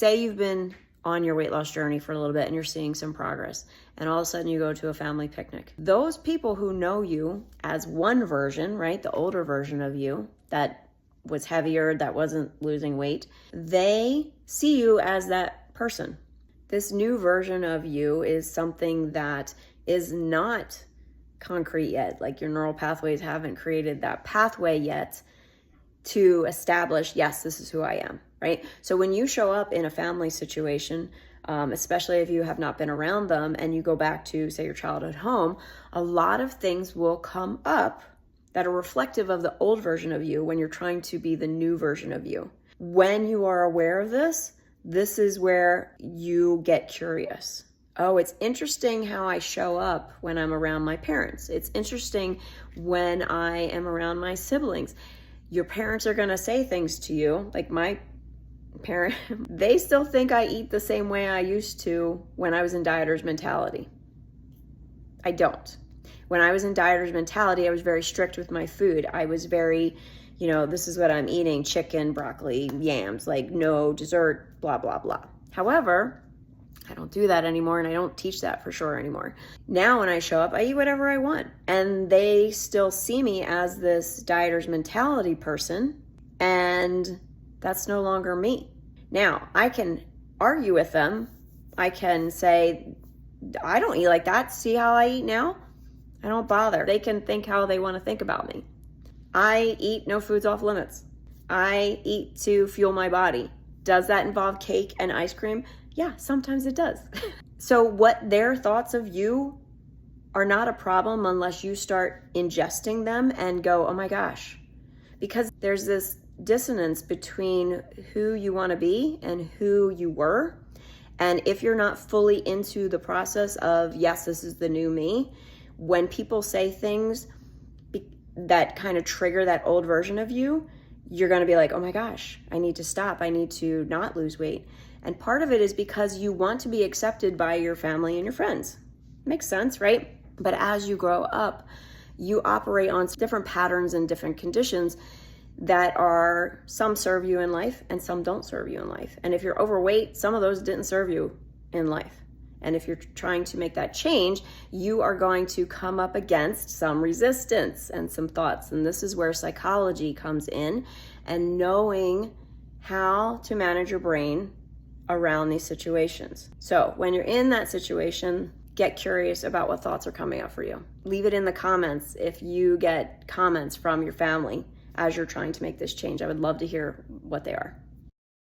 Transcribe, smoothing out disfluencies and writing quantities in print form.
say you've been on your weight loss journey for a little bit and you're seeing some progress, and all of a sudden you go to a family picnic. Those people who know you as one version, right, the older version of you that was heavier, that wasn't losing weight, they see you as that person. This new version of you is something that is not concrete yet. Like, your neural pathways haven't created that pathway yet to establish, yes, this is who I am, right? So when you show up in a family situation, especially if you have not been around them and you go back to, say, your childhood home, a lot of things will come up that are reflective of the old version of you when you're trying to be the new version of you. When you are aware of this, this is where you get curious. Oh, it's interesting how I show up when I'm around my parents. It's interesting when I am around my siblings. Your parents are going to say things to you, like my parent, they still think I eat the same way I used to when I was in dieter's mentality. I don't. When I was in dieter's mentality, I was very strict with my food. I was very, this is what I'm eating: chicken, broccoli, yams, like no dessert, blah, blah, blah. However, I don't do that anymore, and I don't teach that for sure anymore. Now when I show up, I eat whatever I want, and they still see me as this dieter's mentality person, and that's no longer me. Now, I can argue with them. I can say, I don't eat like that. See how I eat now? I don't bother. They can think how they want to think about me. I eat no foods off limits. I eat to fuel my body. Does that involve cake and ice cream? Yeah, sometimes it does. So what their thoughts of you are not a problem unless you start ingesting them and go, oh my gosh. Because there's this dissonance between who you want to be and who you were. And if you're not fully into the process of, yes, this is the new me, when people say things that kind of trigger that old version of you, you're going to be like, oh my gosh, I need to stop. I need to not lose weight. And part of it is because you want to be accepted by your family and your friends. Makes sense, right? But as you grow up, you operate on different patterns and different conditions that are, some serve you in life and some don't serve you in life. And if you're overweight, some of those didn't serve you in life. And if you're trying to make that change, you are going to come up against some resistance and some thoughts. And this is where psychology comes in, and knowing how to manage your brain around these situations. So when you're in that situation, get curious about what thoughts are coming up for you. Leave it in the comments if you get comments from your family as you're trying to make this change. I would love to hear what they are.